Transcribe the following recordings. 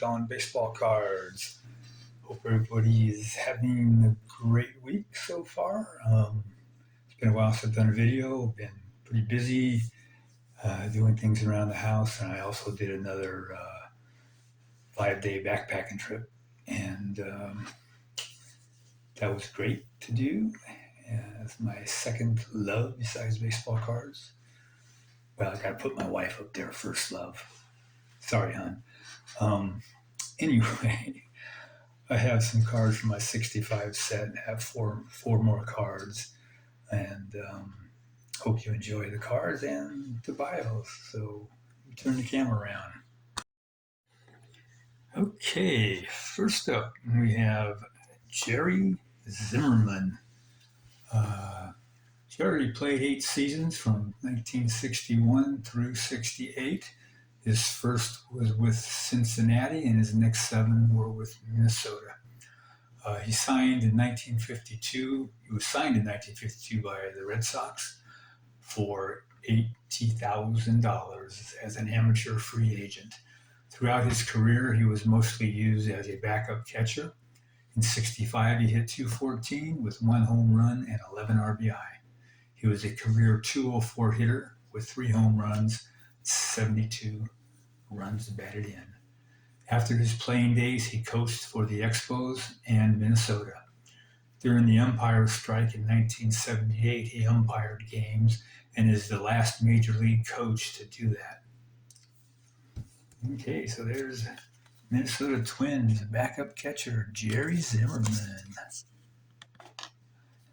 on baseball cards. Hope everybody is having a great week so far. It's been a while since I've done a video. Been pretty busy doing things around the house, and I also did another 5-day backpacking trip, and that was great to do. It's my second love besides baseball cards. Well, I gotta put my wife up there, first love. Sorry, hon. Anyway, I have some cards from my 65 set and have four more cards. And hope you enjoy the cards and the bios. So turn the camera around. Okay, first up we have Jerry Zimmerman. Jerry played 8 seasons from 1961 through 68. His first was with Cincinnati, and his next 7 were with Minnesota. He was signed in 1952 by the Red Sox for $80,000 as an amateur free agent. Throughout his career, he was mostly used as a backup catcher. In 65, he hit .214 with 1 home run and 11 RBI. He was a career .204 hitter with 3 home runs, 72 runs batted in. After his playing days, he coached for the Expos and Minnesota. During the umpire strike in 1978, he umpired games and is the last major league coach to do that. Okay, so there's Minnesota Twins backup catcher Jerry Zimmerman.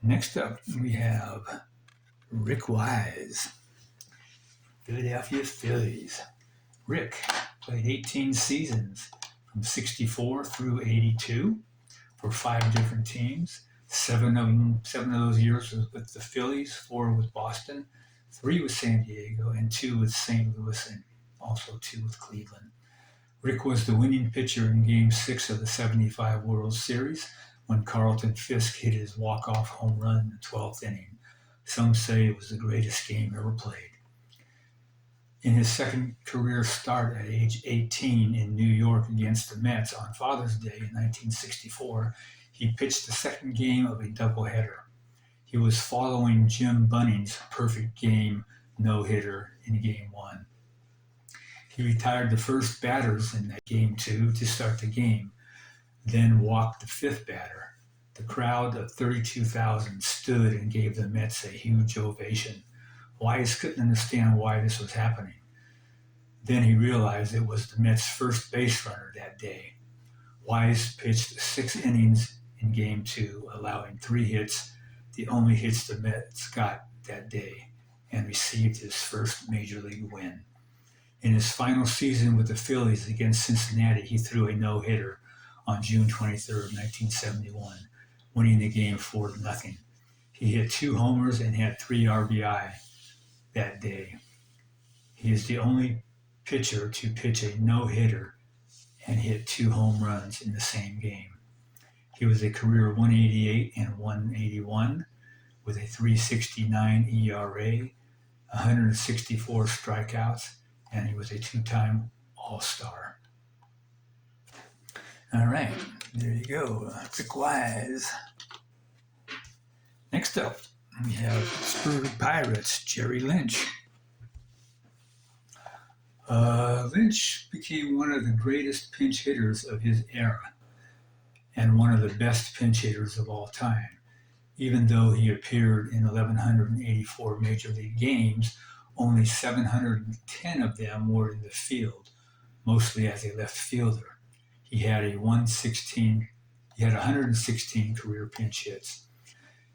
Next up, we have Rick Wise, Philadelphia Phillies. Rick played 18 seasons from 64 through 82 for 5 different teams. 7 of those years was with the Phillies, 4 with Boston, 3 with San Diego, and 2 with St. Louis, and also 2 with Cleveland. Rick was the winning pitcher in Game 6 of the '75 World Series when Carlton Fisk hit his walk-off home run in the 12th inning. Some say it was the greatest game ever played. In his second career start at age 18 in New York against the Mets on Father's Day in 1964, he pitched the second game of a doubleheader. He was following Jim Bunning's perfect game no-hitter in Game 1. He retired the first batters in that Game 2 to start the game, then walked the 5th batter. The crowd of 32,000 stood and gave the Mets a huge ovation. Wise couldn't understand why this was happening. Then he realized it was the Mets' first base runner that day. Wise pitched 6 innings in Game 2, allowing 3 hits, the only hits the Mets got that day, and received his first major league win. In his final season with the Phillies against Cincinnati, he threw a no-hitter on June 23, 1971, winning the game 4-0. He hit 2 homers and had 3 RBI that day. He is the only pitcher to pitch a no-hitter and hit 2 home runs in the same game. He was a career 188 and 181 with a 3.69 ERA, 164 strikeouts, and he was a 2-time All-Star. All right, there you go, Rick Wise. Next up, we have Pittsburgh Pirates, Jerry Lynch. Lynch became one of the greatest pinch hitters of his era and one of the best pinch hitters of all time. Even though he appeared in 1,184 Major League games, only 710 of them were in the field, mostly as a left fielder. He had 116 career pinch hits.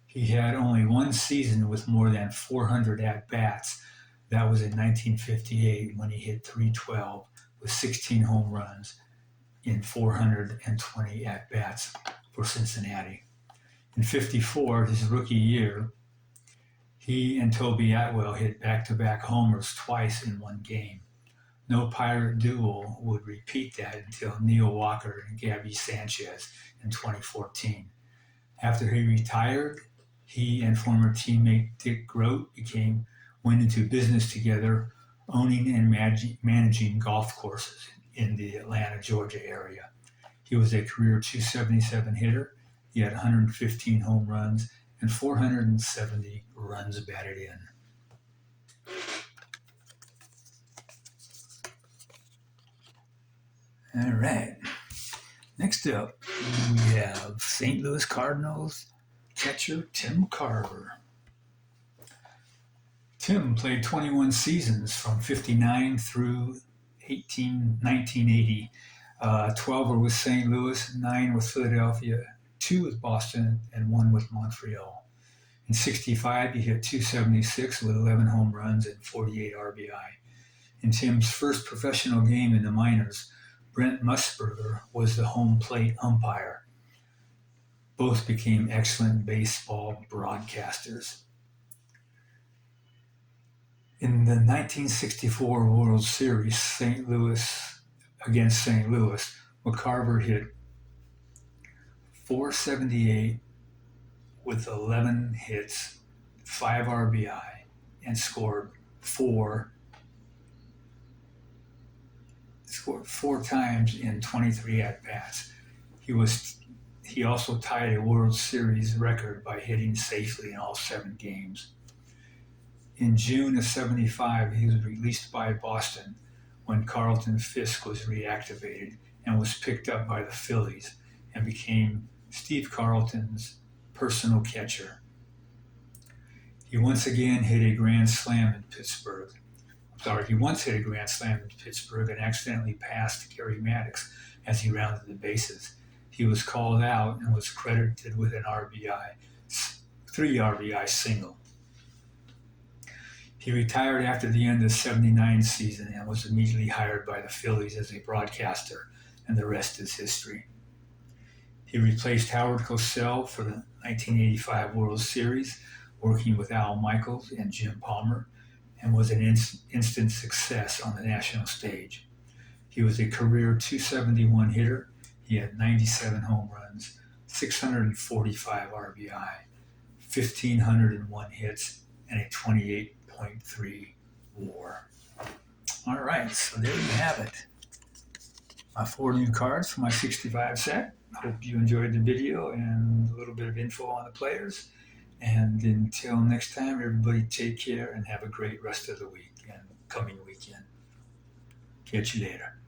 He had only 1 season with more than 400 at-bats. That was in 1958 when he hit .312 with 16 home runs in 420 at-bats for Cincinnati. In '54, his rookie year, he and Toby Atwell hit back-to-back homers twice in 1 game. No Pirate duo would repeat that until Neil Walker and Gabby Sanchez in 2014. After he retired, he and former teammate Dick Grote went into business together, owning and managing golf courses in the Atlanta, Georgia area. He was a career 277 hitter. He had 115 home runs and 470 runs batted in. All right. Next up, we have St. Louis Cardinals catcher Tim Carver. Tim played 21 seasons from 59 through 1980. 12 were with St. Louis, 9 with Philadelphia, 2 with Boston, and 1 with Montreal. In 65, he hit 276 with 11 home runs and 48 RBI. In Tim's first professional game in the minors, Brent Musburger was the home plate umpire. Both became excellent baseball broadcasters. In the 1964 World Series, against St. Louis, Carver hit .478 with 11 hits, 5 RBI, and scored four times in 23 at-bats. He also tied a World Series record by hitting safely in all 7 games. In June of '75, he was released by Boston when Carlton Fisk was reactivated and was picked up by the Phillies and became Steve Carlton's personal catcher. He once hit a grand slam in Pittsburgh and accidentally passed Gary Maddox as he rounded the bases. He was called out and was credited with an 3 RBI single. He retired after the end of the '79 season and was immediately hired by the Phillies as a broadcaster, and the rest is history. He replaced Howard Cosell for the 1985 World Series, working with Al Michaels and Jim Palmer, and was an instant success on the national stage. He was a career 271 hitter. He had 97 home runs, 645 RBI, 1,501 hits, and a 28.3 WAR. All right, so there you have it. My 4 new cards for my 65 set. I hope you enjoyed the video and a little bit of info on the players. And until next time, everybody take care and have a great rest of the week and coming weekend. Catch you later.